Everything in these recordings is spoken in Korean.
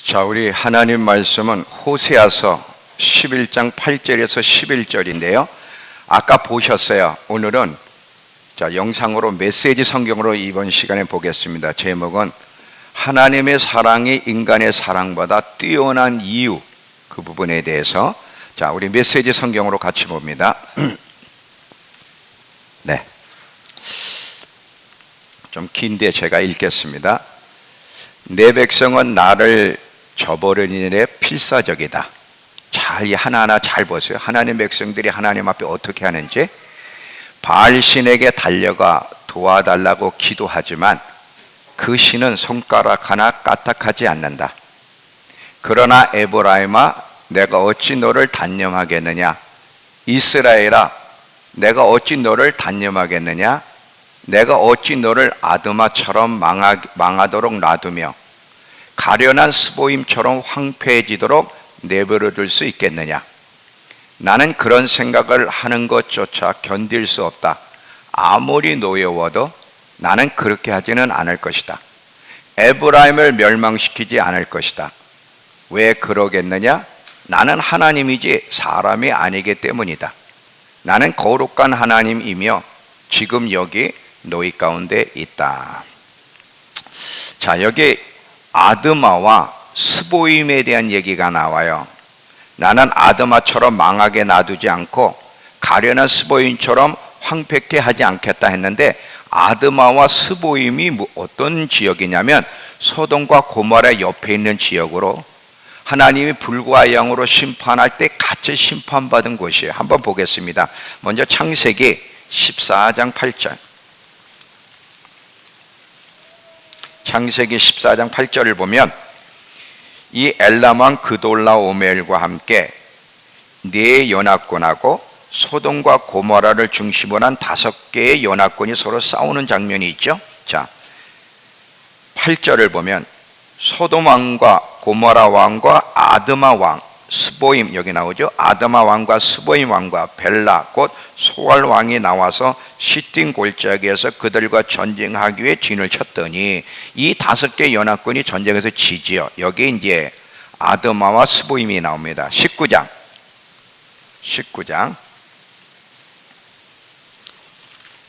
자, 우리 하나님 말씀은 호세아서 11장 8절에서 11절인데요. 아까 보셨어요. 오늘은 영상으로 메시지 성경으로 이번 시간에 보겠습니다. 제목은 하나님의 사랑이 인간의 사랑보다 뛰어난 이유, 그 부분에 대해서 우리 메시지 성경으로 같이 봅니다. 네, 좀 긴데 제가 읽겠습니다. 내 백성은 나를 저버리는 일에 필사적이다. 잘 하나하나 잘 보세요. 하나님 백성들이 하나님 앞에 어떻게 하는지. 바알 신에게 달려가 도와달라고 기도하지만 그 신은 손가락 하나 까딱하지 않는다. 그러나 에브라임아, 내가 어찌 너를 단념하겠느냐? 이스라엘아, 내가 어찌 너를 단념하겠느냐? 내가 어찌 너를 아드마처럼 망하도록 놔두며 가련한 스보임처럼 황폐해지도록 내버려둘 수 있겠느냐? 나는 그런 생각을 하는 것조차 견딜 수 없다. 아무리 노여워도 나는 그렇게 하지는 않을 것이다. 에브라임을 멸망시키지 않을 것이다. 왜 그러겠느냐? 나는 하나님이지 사람이 아니기 때문이다. 나는 거룩한 하나님이며 지금 여기 너희 가운데 있다. 자, 여기 아드마와 스보임에 대한 얘기가 나와요. 나는 아드마처럼 망하게 놔두지 않고 가련한 스보임처럼 황폐케 하지 않겠다 했는데, 아드마와 스보임이 어떤 지역이냐면 소돔과 고모라 옆에 있는 지역으로 하나님이 불과 양으로 심판할 때 같이 심판받은 곳이에요. 한번 보겠습니다. 먼저 창세기 14장 8절. 창세기 14장 8절을 보면 이 엘람 왕 그돌라오멜과 함께 네 연합군하고 소돔과 고모라를 중심으로 한 5개의 연합군이 서로 싸우는 장면이 있죠. 자, 8절을 보면 소돔 왕과 고모라 왕과 아드마 왕 스보임, 여기 나오죠. 아드마 왕과 스보임 왕과 벨라 곧 소알 왕이 나와서 시딤 골짜기에서 그들과 전쟁하기 위해 진을 쳤더니 이 5개 연합군이 전쟁에서 지지요. 여기 이제 아드마와 스보임이 나옵니다. 19장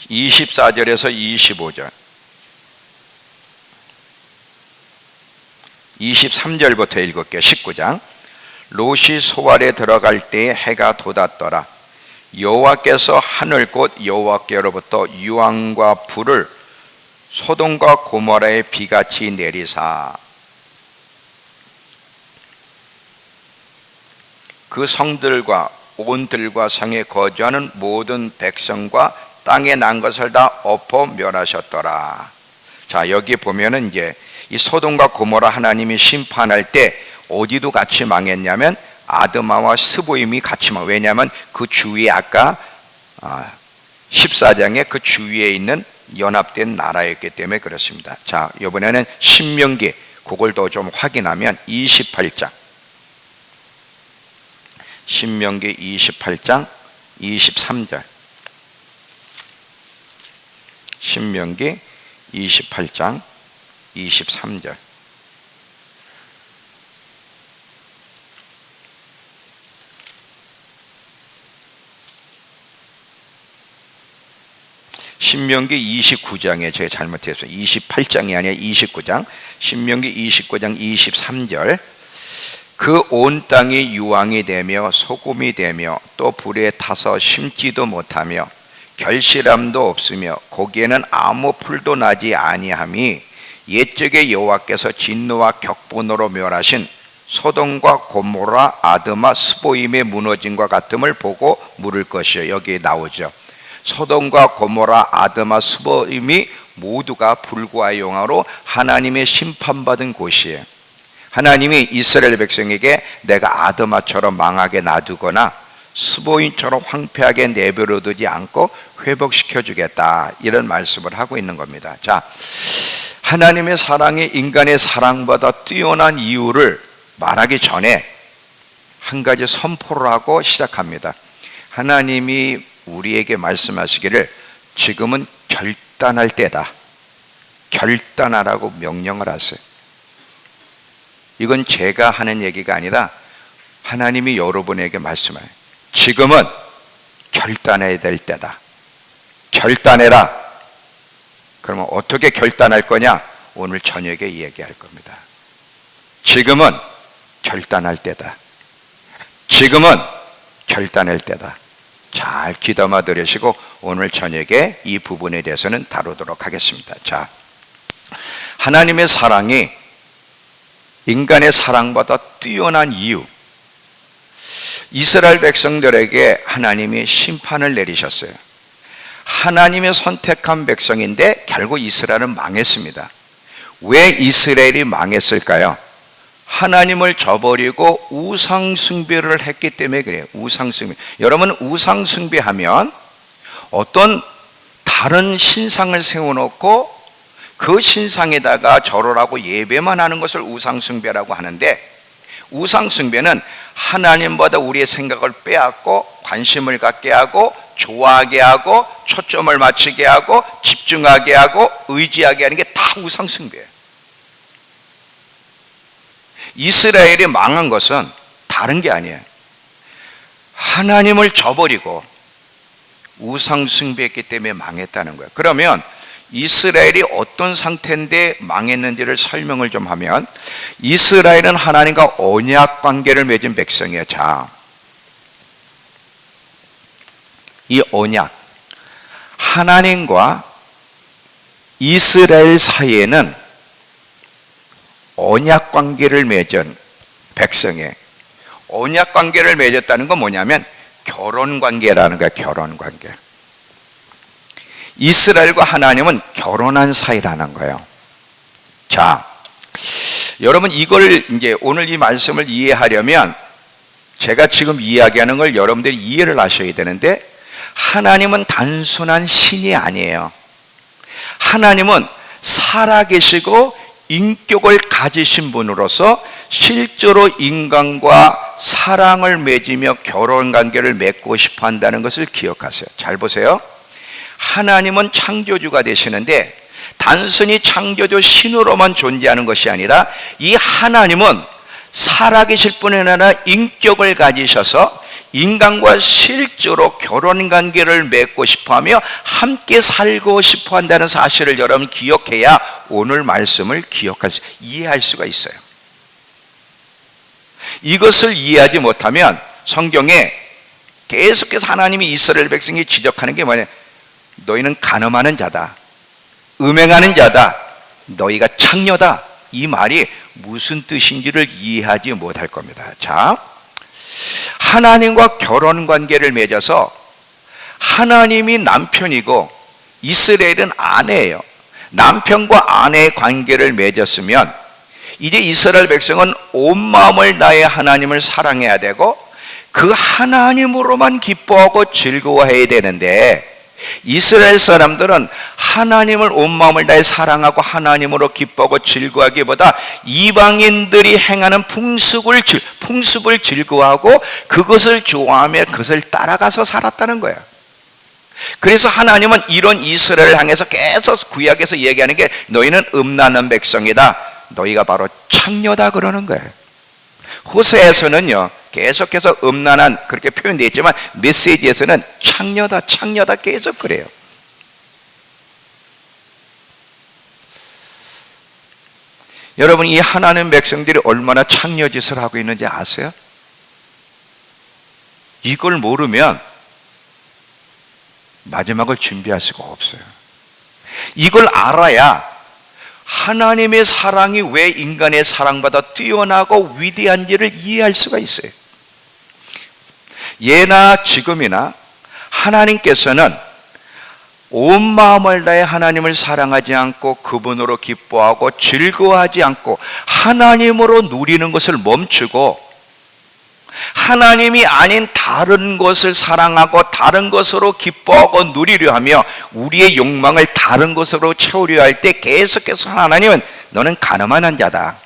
24절에서 25절 23절부터 읽을게요. 19장. 롯이 소알에 들어갈 때에 해가 돋았더라. 여호와께서 하늘 곧 여호와께로부터 유황과 불을 소돔과 고모라에 비같이 내리사 그 성들과 온 들과 성에 거주하는 모든 백성과 땅에 난 것을 다 엎어 멸하셨더라. 자, 여기 보면은 이제 이 소돔과 고모라 하나님이 심판할 때 어디도 같이 망했냐면 아드마와 스보임이 같이 망. 왜냐하면 그 주위에 아까 14장에 그 주위에 있는 연합된 나라였기 때문에 그렇습니다. 자, 이번에는 신명기, 그걸 더 좀 확인하면 28장 신명기 28장 23절 신명기 28장 23절 신명기 29장에 제가 잘못했어요. 28장이 아니라 29장. 신명기 29장 23절. 그 온 땅이 유황이 되며 소금이 되며 또 불에 타서 심지도 못하며 결실함도 없으며 거기에는 아무 풀도 나지 아니함이 옛적에 여호와께서 진노와 격분으로 멸하신 소돔과 고모라 아드마 스보임의 무너짐과 같음을 보고 물을 것이요. 여기 나오죠. 소돔과 고모라 아드마 스보임이 모두가 불과 영화로 하나님의 심판받은 곳이에요. 하나님이 이스라엘 백성에게 내가 아드마처럼 망하게 놔두거나 스보임처럼 황폐하게 내버려두지 않고 회복시켜 주겠다, 이런 말씀을 하고 있는 겁니다. 자, 하나님의 사랑이 인간의 사랑보다 뛰어난 이유를 말하기 전에 한 가지 선포를 하고 시작합니다. 하나님이 우리에게 말씀하시기를 지금은 결단할 때다, 결단하라고 명령을 하세요. 이건 제가 하는 얘기가 아니라 하나님이 여러분에게 말씀해요. 지금은 결단해야 될 때다. 결단해라. 그러면 어떻게 결단할 거냐? 오늘 저녁에 얘기할 겁니다. 지금은 결단할 때다. 지금은 결단할 때다. 잘 귀담아 들으시고 오늘 저녁에 이 부분에 대해서는 다루도록 하겠습니다. 자, 하나님의 사랑이 인간의 사랑보다 뛰어난 이유. 이스라엘 백성들에게 하나님이 심판을 내리셨어요. 하나님의 선택한 백성인데 결국 이스라엘은 망했습니다. 왜 이스라엘이 망했을까요? 하나님을 저버리고 우상숭배를 했기 때문에 그래요. 우상숭배. 여러분, 우상숭배하면 어떤 다른 신상을 세워놓고 그 신상에다가 절을 하고 예배만 하는 것을 우상숭배라고 하는데, 우상숭배는 하나님보다 우리의 생각을 빼앗고 관심을 갖게 하고 좋아하게 하고 초점을 맞추게 하고 집중하게 하고 의지하게 하는 게 다 우상숭배예요. 이스라엘이 망한 것은 다른 게 아니에요. 하나님을 저버리고 우상숭배했기 때문에 망했다는 거예요. 그러면 이스라엘이 어떤 상태인데 망했는지를 설명을 좀 하면, 이스라엘은 하나님과 언약 관계를 맺은 백성이에요. 자, 이 언약, 하나님과 이스라엘 사이에는 언약 관계를 맺은 백성에, 언약 관계를 맺었다는 건 뭐냐면 결혼 관계라는 거야. 결혼 관계. 이스라엘과 하나님은 결혼한 사이라는 거예요. 자, 여러분, 이걸 이제 오늘 이 말씀을 이해하려면 제가 지금 이야기하는 걸 여러분들이 이해를 하셔야 되는데, 하나님은 단순한 신이 아니에요. 하나님은 살아계시고 인격을 가지신 분으로서 실제로 인간과 사랑을 맺으며 결혼관계를 맺고 싶어 한다는 것을 기억하세요. 잘 보세요. 하나님은 창조주가 되시는데 단순히 창조주 신으로만 존재하는 것이 아니라, 이 하나님은 살아계실 뿐만 아니라 인격을 가지셔서 인간과 실제로 결혼관계를 맺고 싶어하며 함께 살고 싶어 한다는 사실을 여러분 기억해야 오늘 말씀을 이해할 수가 있어요. 이것을 이해하지 못하면 성경에 계속해서 하나님이 이스라엘 백성이 지적하는 게 뭐냐? 너희는 간음하는 자다, 음행하는 자다, 너희가 창녀다. 이 말이 무슨 뜻인지를 이해하지 못할 겁니다. 자, 하나님과 결혼 관계를 맺어서 하나님이 남편이고 이스라엘은 아내예요. 남편과 아내의 관계를 맺었으면 이제 이스라엘 백성은 온 마음을 다해 하나님을 사랑해야 되고 그 하나님으로만 기뻐하고 즐거워해야 되는데, 이스라엘 사람들은 하나님을 온 마음을 다해 사랑하고 하나님으로 기뻐하고 즐거워하기보다 이방인들이 행하는 풍습을 즐거워하고 그것을 좋아하며 그것을 따라가서 살았다는 거야. 그래서 하나님은 이런 이스라엘을 향해서 계속 구약에서 얘기하는 게, 너희는 음란한 백성이다, 너희가 바로 창녀다 그러는 거예요. 호세에서는요 계속해서 음란한 그렇게 표현되어 있지만 메시지에서는 창녀다 창녀다 계속 그래요. 여러분, 이 하나님 백성들이 얼마나 창녀짓을 하고 있는지 아세요? 이걸 모르면 마지막을 준비할 수가 없어요. 이걸 알아야 하나님의 사랑이 왜 인간의 사랑보다 뛰어나고 위대한지를 이해할 수가 있어요. 예나 지금이나 하나님께서는 온 마음을 다해 하나님을 사랑하지 않고 그분으로 기뻐하고 즐거워하지 않고 하나님으로 누리는 것을 멈추고 하나님이 아닌 다른 것을 사랑하고 다른 것으로 기뻐하고 누리려 하며 우리의 욕망을 다른 것으로 채우려 할 때 계속해서 하나님은 너는 가늠하는 자다,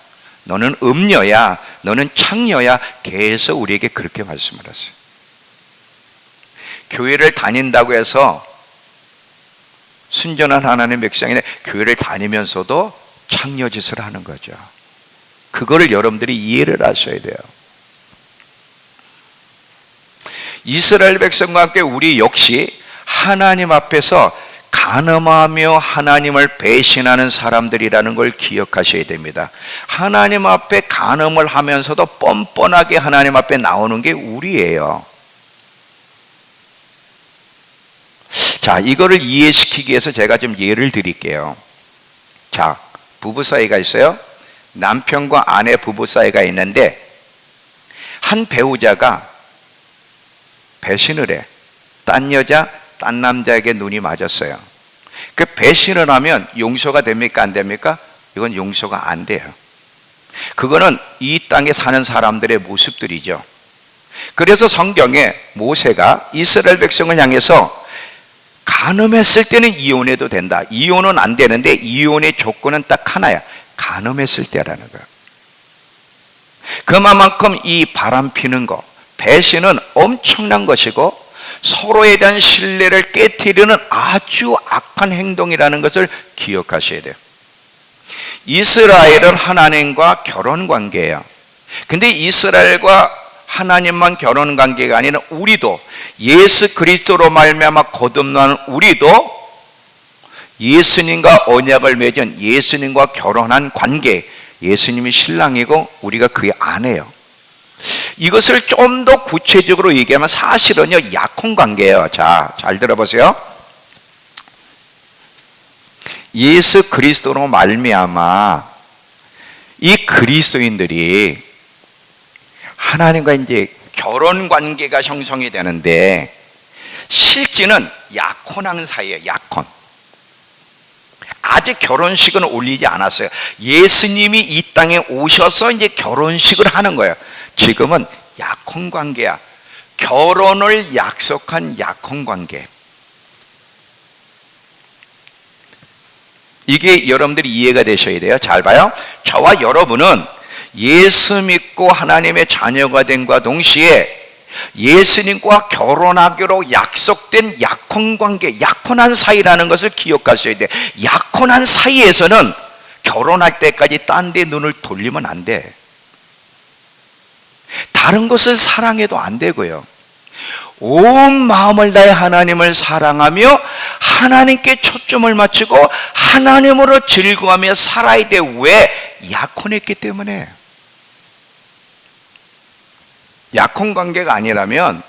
너는 음녀야, 너는 창녀야, 계속 우리에게 그렇게 말씀을 하세요. 교회를 다닌다고 해서 순전한 하나님의 백성인데 교회를 다니면서도 창녀짓을 하는 거죠. 그거를 여러분들이 이해를 하셔야 돼요. 이스라엘 백성과 함께 우리 역시 하나님 앞에서 간음하며 하나님을 배신하는 사람들이라는 걸 기억하셔야 됩니다. 하나님 앞에 간음을 하면서도 뻔뻔하게 하나님 앞에 나오는 게 우리예요. 자, 이거를 이해시키기 위해서 제가 좀 예를 드릴게요. 자, 부부 사이가 있어요. 남편과 아내 부부 사이가 있는데 한 배우자가 배신을 해. 딴 여자, 딴 남자에게 눈이 맞았어요. 그 배신을 하면 용서가 됩니까? 안 됩니까? 이건 용서가 안 돼요. 그거는 이 땅에 사는 사람들의 모습들이죠. 그래서 성경에 모세가 이스라엘 백성을 향해서 간음했을 때는 이혼해도 된다. 이혼은 안 되는데 이혼의 조건은 딱 하나야. 간음했을 때라는 거야. 그만큼 이 바람 피는 거, 배신은 엄청난 것이고 서로에 대한 신뢰를 깨트리는 아주 악한 행동이라는 것을 기억하셔야 돼요. 이스라엘은 하나님과 결혼 관계예요. 근데 이스라엘과 하나님만 결혼 관계가 아니라 우리도 예수 그리스도로 말미암아 거듭난 우리도 예수님과 언약을 맺은 예수님과 결혼한 관계, 예수님이 신랑이고 우리가 그의 아내예요. 이것을 좀 더 구체적으로 얘기하면 사실은요 약혼 관계예요. 자, 잘 들어보세요. 예수 그리스도로 말미암아 이 그리스도인들이 하나님과 이제 결혼 관계가 형성이 되는데 실제는 약혼하는 사이예요. 약혼. 아직 결혼식은 올리지 않았어요. 예수님이 이 땅에 오셔서 이제 결혼식을 하는 거예요. 지금은 약혼 관계야. 결혼을 약속한 약혼 관계. 이게 여러분들이 이해가 되셔야 돼요. 잘 봐요. 저와 여러분은 예수 믿고 하나님의 자녀가 됨과 동시에 예수님과 결혼하기로 약속된 약혼 관계, 약혼한 사이라는 것을 기억하셔야 돼요. 약혼한 사이에서는 결혼할 때까지 딴 데 눈을 돌리면 안 돼. 다른 것을 사랑해도 안 되고요. 온 마음을 다해 하나님을 사랑하며 하나님께 초점을 맞추고 하나님으로 즐거워하며 살아야 돼. 왜? 약혼했기 때문에. 약혼 관계가 아니라면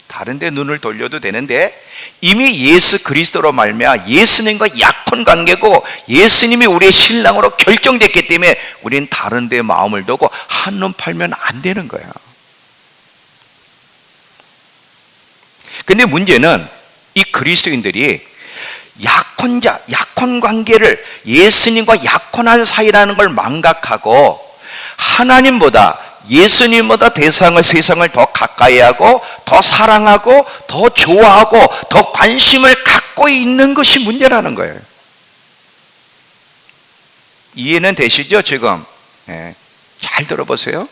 다른 데 눈을 돌려도 되는데 이미 예수 그리스도로 말미암아 예수님과 약혼 관계고 예수님이 우리의 신랑으로 결정됐기 때문에 우리는 다른 데 마음을 두고 한눈 팔면 안 되는 거야. 근데 문제는 이 그리스도인들이 약혼자, 약혼 관계를 예수님과 약혼한 사이라는 걸 망각하고 하나님보다 예수님보다 세상을 더 가까이 하고 더 사랑하고 더 좋아하고 더 관심을 갖고 있는 것이 문제라는 거예요. 이해는 되시죠 지금? 네. 잘 들어보세요.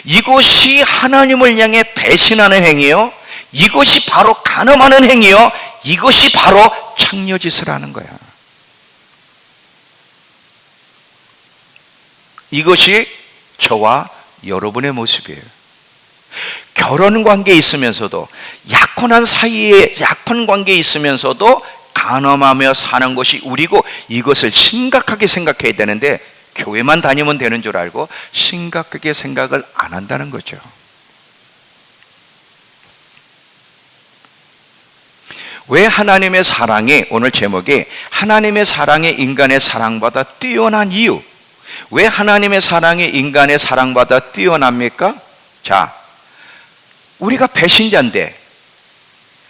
이것이 하나님을 향해 배신하는 행위요, 이것이 바로 간음하는 행위요, 이것이 바로 창녀짓을 하는 거야. 이것이 저와 여러분의 모습이에요. 결혼 관계에 있으면서도 약혼한 사이에 약혼 관계에 있으면서도 간음하며 사는 것이 우리고 이것을 심각하게 생각해야 되는데 교회만 다니면 되는 줄 알고 심각하게 생각을 안 한다는 거죠. 왜 하나님의 사랑이, 오늘 제목이 하나님의 사랑이 인간의 사랑보다 뛰어난 이유, 왜 하나님의 사랑이 인간의 사랑보다 뛰어납니까? 자, 우리가 배신자인데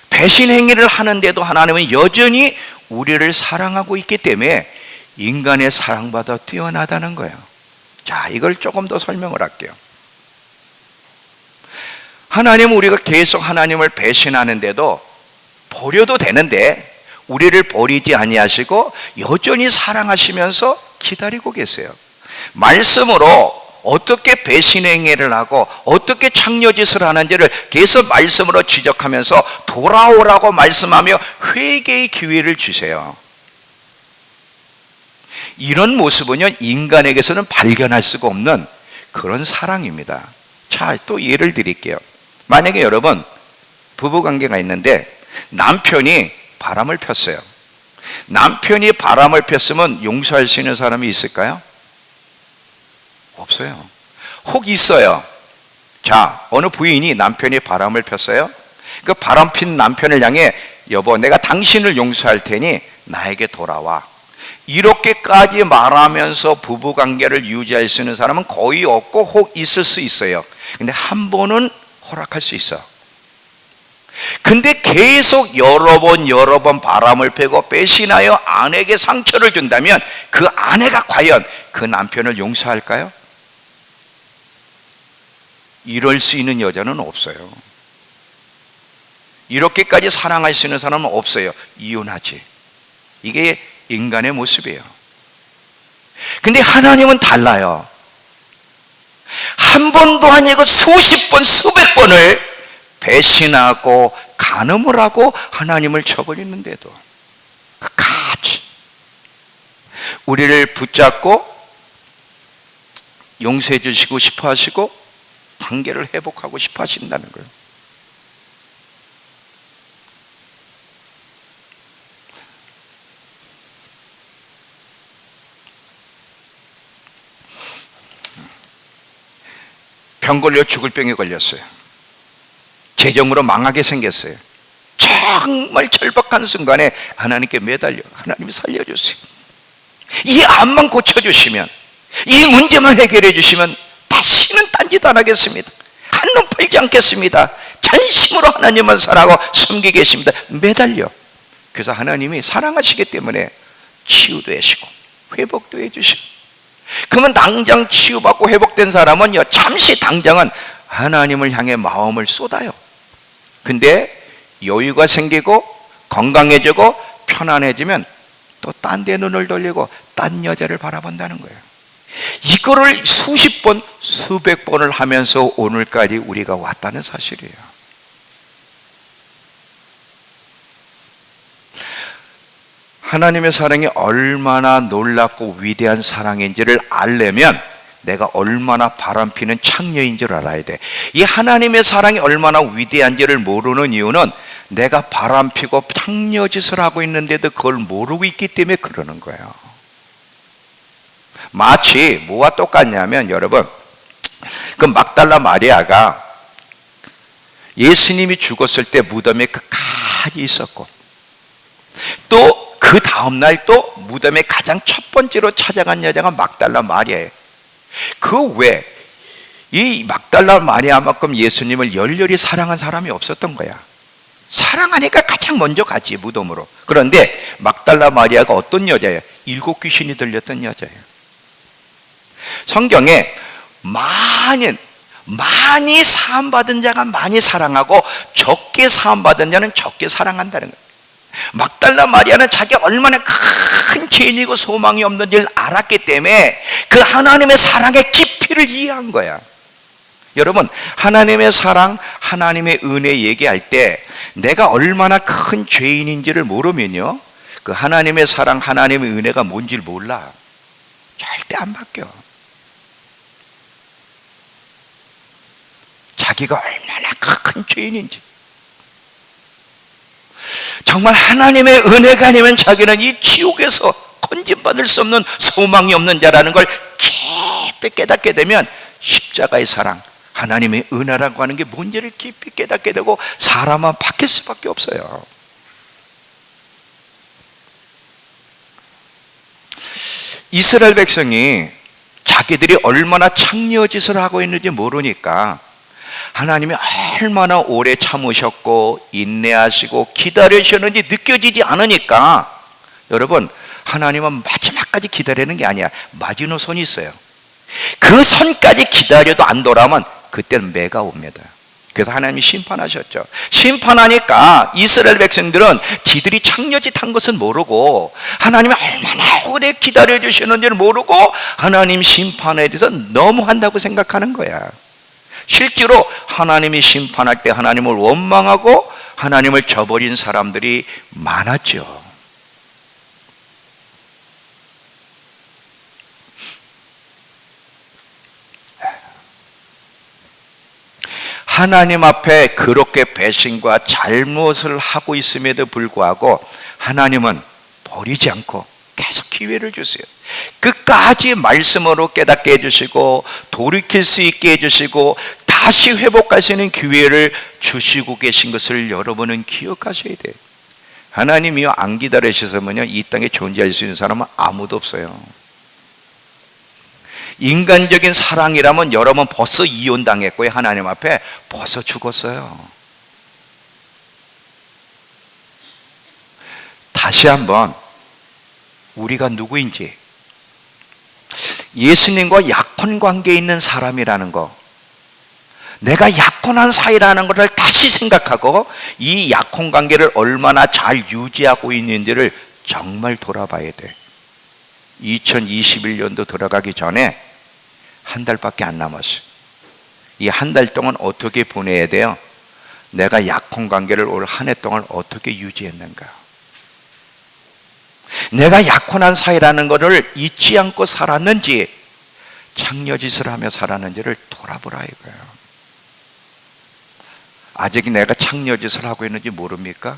배신 행위를 하는데도 하나님은 여전히 우리를 사랑하고 있기 때문에 인간의 사랑보다 뛰어나다는 거예요. 자, 이걸 조금 더 설명을 할게요. 하나님은 우리가 계속 하나님을 배신하는데도 버려도 되는데 우리를 버리지 아니하시고 여전히 사랑하시면서 기다리고 계세요. 말씀으로 어떻게 배신 행위를 하고 어떻게 창녀짓을 하는지를 계속 말씀으로 지적하면서 돌아오라고 말씀하며 회개의 기회를 주세요. 이런 모습은요, 인간에게서는 발견할 수가 없는 그런 사랑입니다. 자, 또 예를 드릴게요. 만약에 여러분 부부관계가 있는데 남편이 바람을 폈어요. 남편이 바람을 폈으면 용서할 수 있는 사람이 있을까요? 없어요. 혹 있어요. 자, 어느 부인이 남편이 바람을 폈어요. 그 바람 핀 남편을 향해 여보, 내가 당신을 용서할 테니 나에게 돌아와. 이렇게까지 말하면서 부부관계를 유지할 수 있는 사람은 거의 없고 혹 있을 수 있어요. 근데 한 번은 허락할 수 있어. 근데 계속 여러 번 바람을 피고 배신하여 아내에게 상처를 준다면 그 아내가 과연 그 남편을 용서할까요? 이럴 수 있는 여자는 없어요. 이렇게까지 사랑할 수 있는 사람은 없어요. 이혼하지. 이게 인간의 모습이에요. 근데 하나님은 달라요. 한 번도 아니고 수십 번, 수백 번을 배신하고 간음을 하고 하나님을 쳐버리는데도 같이 우리를 붙잡고 용서해 주시고 싶어 하시고 관계를 회복하고 싶어 하신다는 거예요. 병 걸려 죽을 병에 걸렸어요. 재정으로 망하게 생겼어요. 정말 절박한 순간에 하나님께 매달려 하나님이 살려주세요. 이 암만 고쳐주시면, 이 문제만 해결해 주시면 다시는 딴짓 안 하겠습니다. 한눈 팔지 않겠습니다. 전심으로 하나님만 사랑하고 섬기겠습니다. 매달려. 그래서 하나님이 사랑하시기 때문에 치유도 해주시고 회복도 해주시고, 그러면 당장 치유받고 회복된 사람은요, 잠시 당장은 하나님을 향해 마음을 쏟아요. 근데 여유가 생기고 건강해지고 편안해지면 또 딴 데 눈을 돌리고 딴 여자를 바라본다는 거예요. 이거를 수십 번, 수백 번을 하면서 오늘까지 우리가 왔다는 사실이에요. 하나님의 사랑이 얼마나 놀랍고 위대한 사랑인지를 알려면 내가 얼마나 바람피는 창녀인 줄 알아야 돼. 이 하나님의 사랑이 얼마나 위대한지를 모르는 이유는 내가 바람피고 창녀짓을 하고 있는데도 그걸 모르고 있기 때문에 그러는 거예요. 마치 뭐와 똑같냐면, 여러분, 그 막달라 마리아가 예수님이 죽었을 때 무덤에 끝까지 있었고, 또 그 다음날 또 무덤에 가장 첫 번째로 찾아간 여자가 막달라 마리아예요. 그 외에 이 막달라 마리아만큼 예수님을 열렬히 사랑한 사람이 없었던 거야. 사랑하니까 가장 먼저 가지, 무덤으로. 그런데 막달라 마리아가 어떤 여자예요? 7 귀신이 들렸던 여자예요. 성경에 많이 사함받은 자가 많이 사랑하고 적게 사함받은 자는 적게 사랑한다는 거예요. 막달라 마리아는 자기가 얼마나 큰 죄인이고 소망이 없는지를 알았기 때문에 그 하나님의 사랑의 깊이를 이해한 거야. 여러분, 하나님의 사랑, 하나님의 은혜 얘기할 때 내가 얼마나 큰 죄인인지를 모르면요, 그 하나님의 사랑, 하나님의 은혜가 뭔지를 몰라. 절대 안 바뀌어. 자기가 얼마나 큰 죄인인지, 정말 하나님의 은혜가 아니면 자기는 이 지옥에서 건진받을 수 없는 소망이 없는 자라는 걸 깊이 깨닫게 되면 십자가의 사랑, 하나님의 은혜라고 하는 게 뭔지를 깊이 깨닫게 되고 사람은 바뀔 수밖에 없어요. 이스라엘 백성이 자기들이 얼마나 창녀짓을 하고 있는지 모르니까 하나님이 얼마나 오래 참으셨고 인내하시고 기다리셨는지 느껴지지 않으니까, 여러분, 하나님은 마지막까지 기다리는 게 아니야. 마지노선이 있어요. 그 선까지 기다려도 안 돌아오면 그때는 매가 옵니다. 그래서 하나님이 심판하셨죠. 심판하니까 이스라엘 백성들은 지들이 창녀짓 한 것은 모르고 하나님이 얼마나 오래 기다려 주시는지를 모르고 하나님 심판에 대해서 너무한다고 생각하는 거야. 실제로 하나님이 심판할 때 하나님을 원망하고 하나님을 저버린 사람들이 많았죠. 하나님 앞에 그렇게 배신과 잘못을 하고 있음에도 불구하고 하나님은 버리지 않고 계속 기회를 주세요. 끝까지 말씀으로 깨닫게 해주시고 돌이킬 수 있게 해주시고 다시 회복할 수 있는 기회를 주시고 계신 것을 여러분은 기억하셔야 돼요. 하나님이요 안 기다리셔서면요 이 땅에 존재할 수 있는 사람은 아무도 없어요. 인간적인 사랑이라면 여러분 벌써 이혼당했고요. 하나님 앞에 벌써 죽었어요. 다시 한번 우리가 누구인지, 예수님과 약혼 관계에 있는 사람이라는 거, 내가 약혼한 사이라는 것을 다시 생각하고 이 약혼 관계를 얼마나 잘 유지하고 있는지를 정말 돌아봐야 돼. 2021년도 들어가기 전에 한 달밖에 안 남았어요. 이 한 달 동안 어떻게 보내야 돼요? 내가 약혼 관계를 올 한 해 동안 어떻게 유지했는가? 내가 약혼한 사이라는 것을 잊지 않고 살았는지 창녀짓을 하며 살았는지를 돌아보라 이거예요. 아직 내가 창녀짓을 하고 있는지 모릅니까?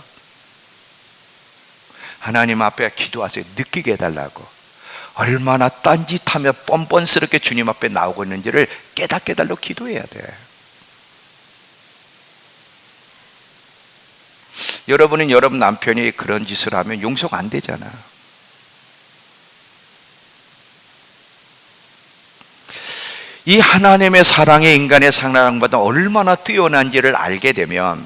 하나님 앞에 기도하세요. 느끼게 해달라고. 얼마나 딴짓하며 뻔뻔스럽게 주님 앞에 나오고 있는지를 깨닫게 해달라고 기도해야 돼. 여러분은 여러분 남편이 그런 짓을 하면 용서가 안 되잖아. 이 하나님의 사랑이 인간의 사랑보다 얼마나 뛰어난지를 알게 되면,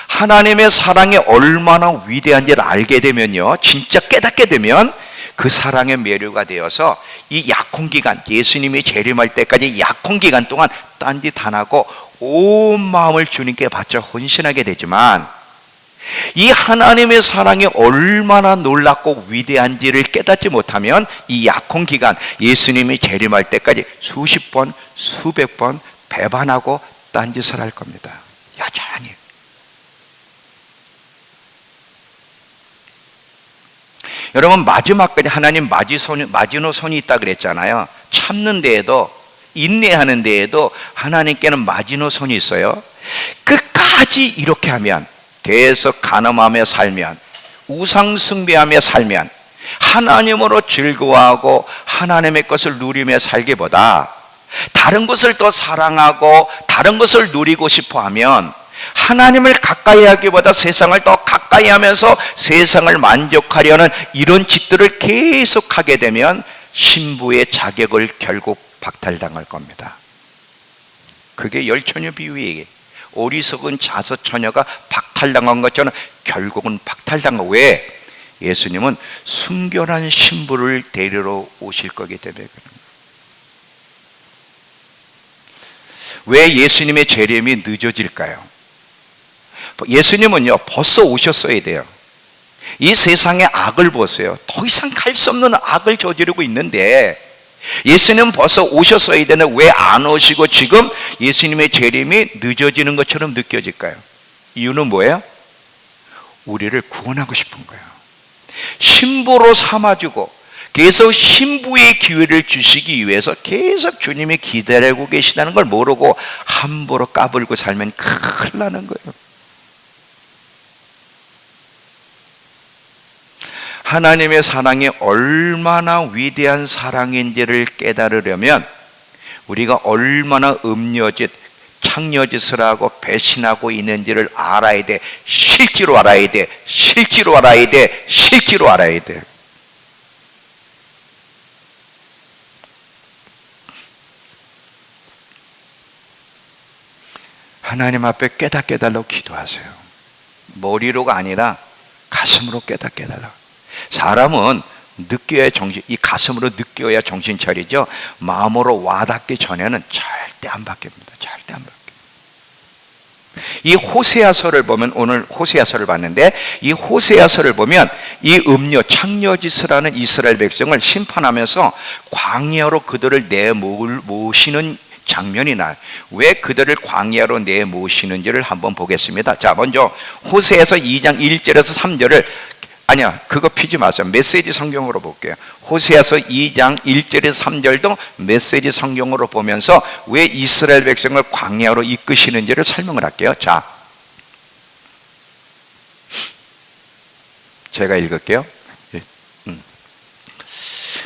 하나님의 사랑이 얼마나 위대한지를 알게 되면요, 진짜 깨닫게 되면 그 사랑의 매료가 되어서 이 약혼기간, 예수님이 재림할 때까지 약혼기간 동안 딴짓 안 하고 온 마음을 주님께 바쳐 헌신하게 되지만, 이 하나님의 사랑이 얼마나 놀랍고 위대한지를 깨닫지 못하면 이 약혼기간, 예수님이 재림할 때까지 수십 번, 수백 번 배반하고 딴짓을 할 겁니다. 여전히. 여러분, 마지막까지 하나님 마지노선이 있다 그랬잖아요. 참는 데에도, 인내하는 데에도 하나님께는 마지노선이 있어요. 끝까지 이렇게 하면, 계속 간음하며 살면, 우상 숭배하며 살면, 하나님으로 즐거워하고 하나님의 것을 누리며 살기보다 다른 것을 더 사랑하고 다른 것을 누리고 싶어 하면, 하나님을 가까이 하기보다 세상을 더 가까이 하면서 세상을 만족하려는 이런 짓들을 계속 하게 되면 신부의 자격을 결국 박탈당할 겁니다. 그게 열처녀 비유예요. 어리석은 자서처녀가 박탈당한 것처럼 결국은 박탈당하고, 왜? 예수님은 순결한 신부를 데리러 오실 거기 때문에 그런 거예요. 왜 예수님의 재림이 늦어질까요? 예수님은요 벌써 오셨어야 돼요. 이 세상의 악을 보세요. 더 이상 갈 수 없는 악을 저지르고 있는데 예수님은 벌써 오셨어야 되는데 왜 안 오시고 지금 예수님의 재림이 늦어지는 것처럼 느껴질까요? 이유는 뭐예요? 우리를 구원하고 싶은 거예요. 신부로 삼아주고 계속 신부의 기회를 주시기 위해서 계속 주님이 기다리고 계시다는 걸 모르고 함부로 까불고 살면 큰일 나는 거예요. 하나님의 사랑이 얼마나 위대한 사랑인지를 깨달으려면 우리가 얼마나 음녀짓, 창녀짓을 하고 배신하고 있는지를 알아야 돼. 실제로 알아야 돼. 실제로 알아야 돼. 실제로 알아야 돼. 하나님 앞에 깨닫게 해달라고 기도하세요. 머리로가 아니라 가슴으로 깨닫게 해달라고. 사람은 느껴야 이 가슴으로 느껴야 정신 차리죠. 마음으로 와닿기 전에는 절대 안 바뀝니다. 절대 안 바뀝니다. 이 호세아서를 보면, 오늘 호세아서를 봤는데 이 호세아서를 보면 이 음녀, 창녀짓을 하는 이스라엘 백성을 심판하면서 광야로 그들을 내모시는 장면이 나요. 왜 그들을 광야로 내모시는지를 한번 보겠습니다. 자, 먼저 호세아서 2장 1절에서 3절을 아니야, 그거 피지 마세요. 메시지 성경으로 볼게요. 호세아서 2장 1절에서 3절도 메시지 성경으로 보면서 왜 이스라엘 백성을 광야로 이끄시는지를 설명을 할게요. 자, 제가 읽을게요.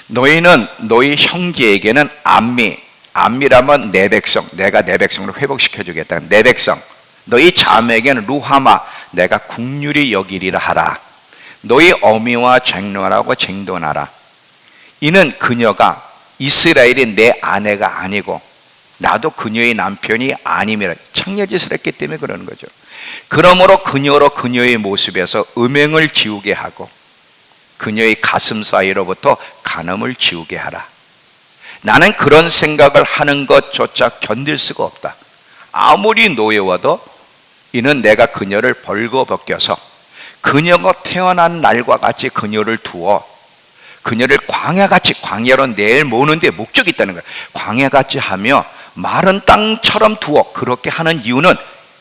너희는 너희 형제에게는 암미라면 내 백성, 내가 내 백성으로 회복시켜 주겠다. 내 백성. 너희 자매에게는 루하마, 내가 국률이 여기리라 하라. 너희 어미와 쟁론하고 쟁돈하라. 이는 그녀가 이스라엘이 내 아내가 아니고 나도 그녀의 남편이 아님이라. 창녀짓을 했기 때문에 그러는 거죠. 그러므로 그녀로 그녀의 모습에서 음행을 지우게 하고 그녀의 가슴 사이로부터 간음을 지우게 하라. 나는 그런 생각을 하는 것조차 견딜 수가 없다. 아무리 노여워도 이는 내가 그녀를 벌거벗겨서 그녀가 태어난 날과 같이 그녀를 두어 그녀를 광야같이, 광야로 내모는데 목적이 있다는 거예요. 광야같이 하며 마른 땅처럼 두어. 그렇게 하는 이유는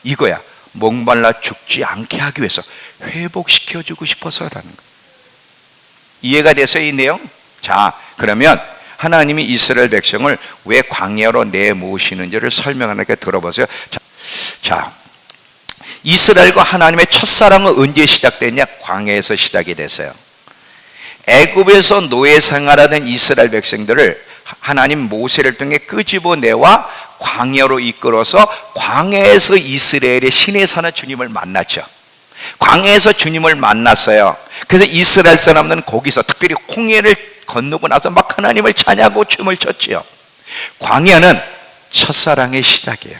이거야. 목말라 죽지 않게 하기 위해서, 회복시켜주고 싶어서라는 거예요. 이해가 돼서 이 내용? 자, 그러면 하나님이 이스라엘 백성을 왜 광야로 내모시는지를 설명하니까 들어보세요. 자, 이스라엘과 하나님의 첫사랑은 언제 시작됐냐? 광야에서 시작이 됐어요. 애굽에서 노예 생활하던 이스라엘 백성들을 하나님 모세를 통해 끄집어내와 광야로 이끌어서 광야에서 이스라엘의 신에 사는 주님을 만났죠. 광야에서 주님을 만났어요. 그래서 이스라엘 사람들은 거기서 특별히 홍해를 건너고 나서 막 하나님을 찬양하고 춤을 췄지요. 광야는 첫사랑의 시작이에요.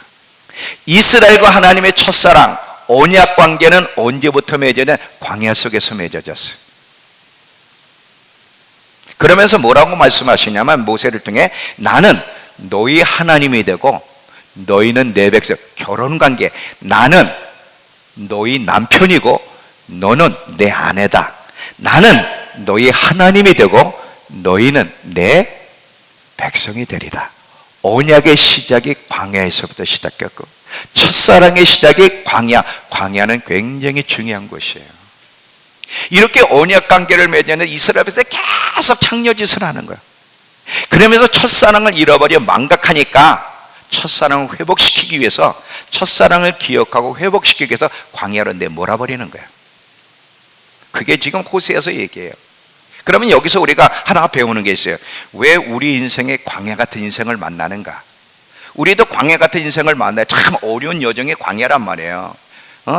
이스라엘과 하나님의 첫사랑, 언약 관계는 언제부터 맺어졌냐? 광야 속에서 맺어졌어요. 그러면서 뭐라고 말씀하시냐면 모세를 통해 나는 너희 하나님이 되고 너희는 내 백성. 결혼관계, 나는 너희 남편이고 너는 내 아내다. 나는 너희 하나님이 되고 너희는 내 백성이 되리라. 언약의 시작이 광야에서부터 시작했고 첫사랑의 시작이 광야. 광야는 굉장히 중요한 곳이에요. 이렇게 언약 관계를 맺는 이스라엘에서 계속 창녀짓을 하는 거예요. 그러면서 첫사랑을 잃어버려 망각하니까 첫사랑을 회복시키기 위해서, 첫사랑을 기억하고 회복시키기 위해서 광야로 내몰아버리는 거예요. 그게 지금 호세아서 얘기해요. 그러면 여기서 우리가 하나 배우는 게 있어요. 왜 우리 인생에 광야 같은 인생을 만나는가? 우리도 광야 같은 인생을 만나요. 참 어려운 여정의 광야란 말이에요.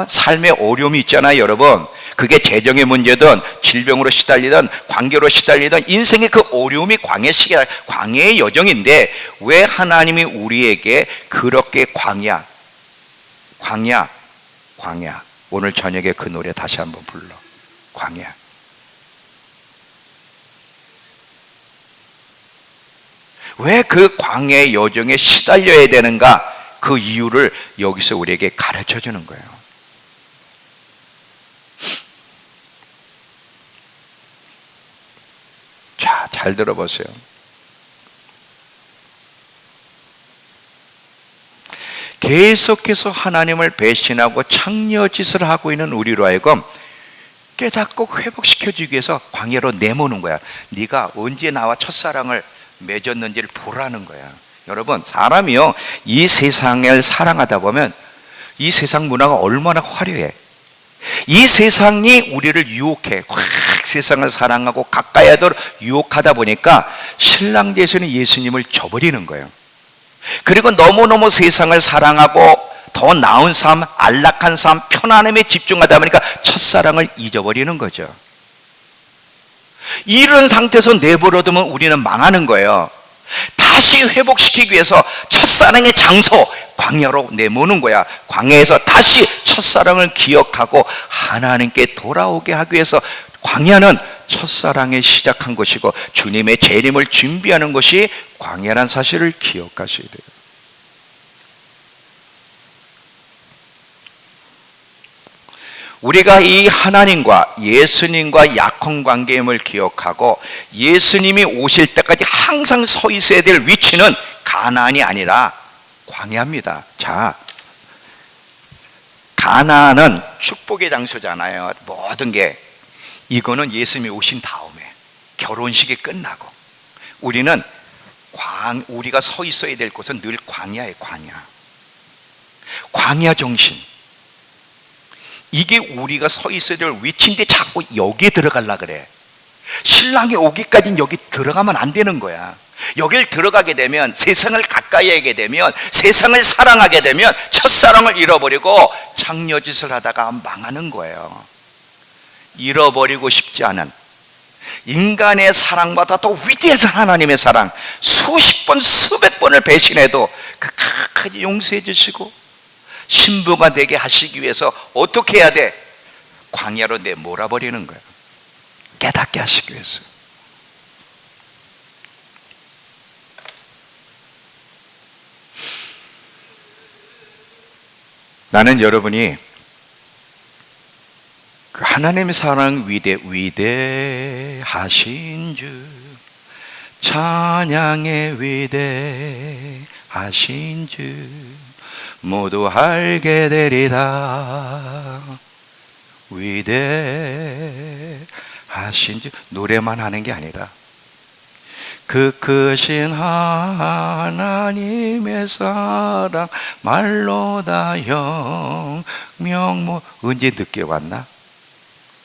삶의 어려움이 있잖아요, 여러분. 그게 재정의 문제든 질병으로 시달리든 관계로 시달리든 인생의 그 어려움이 광야의 여정인데 왜 하나님이 우리에게 그렇게 광야 오늘 저녁에 그 노래 다시 한번 불러. 광야. 왜 그 광야의 여정에 시달려야 되는가? 그 이유를 여기서 우리에게 가르쳐 주는 거예요. 자, 잘 들어보세요. 계속해서 하나님을 배신하고 창녀짓을 하고 있는 우리로 하여금 깨닫고 회복시켜주기 위해서 광야로 내모는 거야. 네가 언제 나와 첫사랑을 맺었는지를 보라는 거야. 여러분, 사람이요, 이 세상을 사랑하다 보면 이 세상 문화가 얼마나 화려해. 이 세상이 우리를 유혹해. 확 세상을 사랑하고 가까이 하도록 유혹하다 보니까 신랑 되시는 예수님을 저버리는 거예요. 그리고 너무너무 세상을 사랑하고 더 나은 삶, 안락한 삶, 편안함에 집중하다 보니까 첫사랑을 잊어버리는 거죠. 이런 상태에서 내버려두면 우리는 망하는 거예요. 다시 회복시키기 위해서 첫사랑의 장소 광야로 내모는 거야. 광야에서 다시 첫사랑을 기억하고 하나님께 돌아오게 하기 위해서 광야는 첫사랑에 시작한 것이고 주님의 재림을 준비하는 것이 광야란 사실을 기억하셔야 돼요. 우리가 이 하나님과 예수님과 약혼 관계임을 기억하고 예수님이 오실 때까지 항상 서 있어야 될 위치는 가나안이 아니라 광야입니다. 자, 가나안은 축복의 장소잖아요. 모든 게 이거는 예수님이 오신 다음에 결혼식이 끝나고 우리는 우리가 서 있어야 될 곳은 늘 광야예요. 광야 정신. 이게 우리가 서 있어야 될 위치인데 자꾸 여기에 들어가려 그래. 신랑이 오기까지는 여기 들어가면 안 되는 거야. 여길 들어가게 되면, 세상을 가까이 하게 되면, 세상을 사랑하게 되면 첫사랑을 잃어버리고 장녀짓을 하다가 망하는 거예요. 잃어버리고 싶지 않은 인간의 사랑보다 더 위대한 하나님의 사랑, 수십 번 수백 번을 배신해도 끝까지 용서해 주시고 신부가 되게 하시기 위해서 어떻게 해야 돼? 광야로 내몰아버리는 거예요. 깨닫게 하시기 위해서. 나는 여러분이 그 하나님의 사랑 위대하신 주, 찬양의 위대하신 주 모두 알게 되리라. 위대하신 주, 노래만 하는 게 아니라 그 크신 하나님의 사랑 말로 다 영명. 언제 늦게 왔나?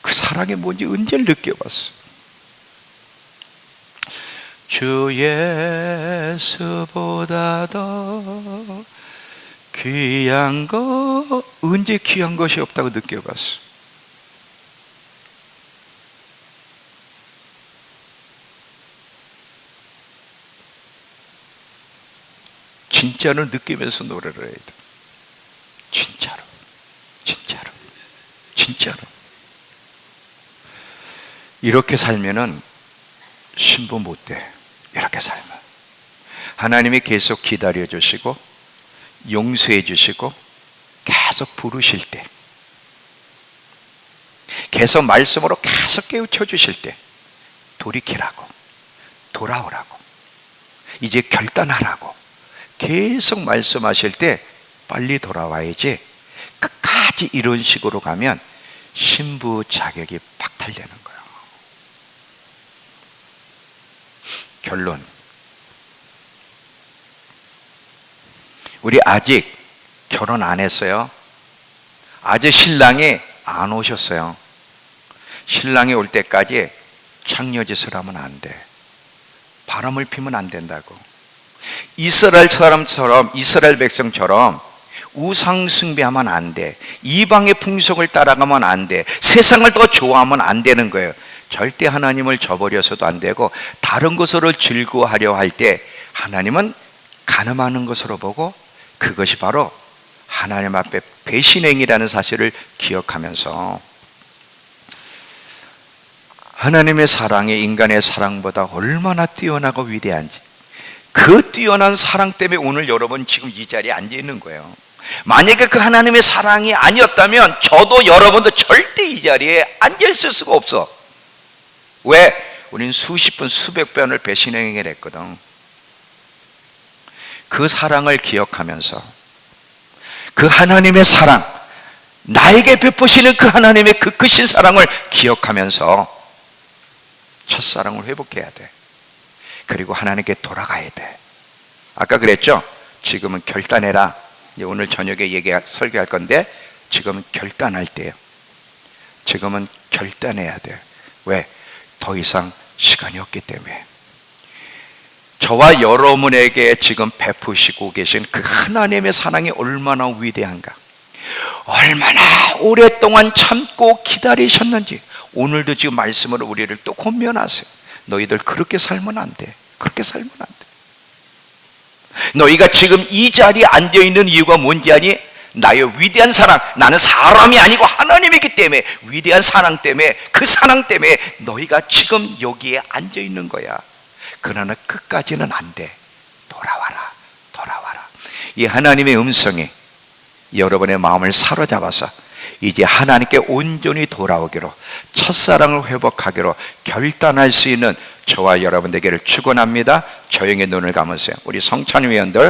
그 사랑이 뭔지 언제 느껴봤어. 주 예수보다 더 귀한 거, 언제 귀한 것이 없다고 느껴봤어. 진짜로 느끼면서 노래를 해야 돼. 진짜로. 이렇게 살면은 신부 못 돼. 이렇게 살면 하나님이 계속 기다려 주시고 용서해 주시고 계속 부르실 때, 계속 말씀으로 계속 깨우쳐 주실 때 돌이키라고, 돌아오라고, 이제 결단하라고 계속 말씀하실 때 빨리 돌아와야지. 끝까지 이런 식으로 가면 신부 자격이 박탈되는 거예요. 결론, 우리 아직 결혼 안 했어요. 아직 신랑이 안 오셨어요. 신랑이 올 때까지 창녀짓을 하면 안 돼. 바람을 피면 안 된다고. 이스라엘 사람처럼, 이스라엘 백성처럼 우상 숭배하면 안 돼. 이방의 풍속을 따라가면 안 돼. 세상을 더 좋아하면 안 되는 거예요. 절대 하나님을 저버려서도 안 되고, 다른 것으로 즐거워하려 할 때 하나님은 간음하는 것으로 보고, 그것이 바로 하나님 앞에 배신행위라는 사실을 기억하면서 하나님의 사랑이 인간의 사랑보다 얼마나 뛰어나고 위대한지, 그 뛰어난 사랑 때문에 오늘 여러분 지금 이 자리에 앉아 있는 거예요. 만약에 그 하나님의 사랑이 아니었다면 저도 여러분도 절대 이 자리에 앉아 있을 수가 없어. 왜? 우린 수십 번 수백 번을 배신행위를 했거든. 그 사랑을 기억하면서, 그 하나님의 사랑, 나에게 베푸시는 그 하나님의 그 크신 사랑을 기억하면서 첫사랑을 회복해야 돼. 그리고 하나님께 돌아가야 돼. 아까 그랬죠? 지금은 결단해라. 이제 오늘 저녁에 설교할 건데, 지금은 결단할 때예요. 지금은 결단해야 돼. 왜? 더 이상 시간이 없기 때문에. 저와 여러분에게 지금 베푸시고 계신 그 하나님의 사랑이 얼마나 위대한가, 얼마나 오랫동안 참고 기다리셨는지 오늘도 지금 말씀으로 우리를 또 권면하세요. 너희들 그렇게 살면 안 돼. 그렇게 살면 안 돼. 너희가 지금 이 자리에 앉아있는 이유가 뭔지 아니? 나의 위대한 사랑, 나는 사람이 아니고 하나님이기 때문에, 위대한 사랑 때문에, 그 사랑 때문에 너희가 지금 여기에 앉아있는 거야. 그러나 끝까지는 안 돼. 돌아와라, 돌아와라. 이 하나님의 음성이 여러분의 마음을 사로잡아서 이제 하나님께 온전히 돌아오기로, 첫사랑을 회복하기로 결단할 수 있는 저와 여러분 되기를 축원합니다. 조용히 눈을 감으세요. 우리 성찬위원들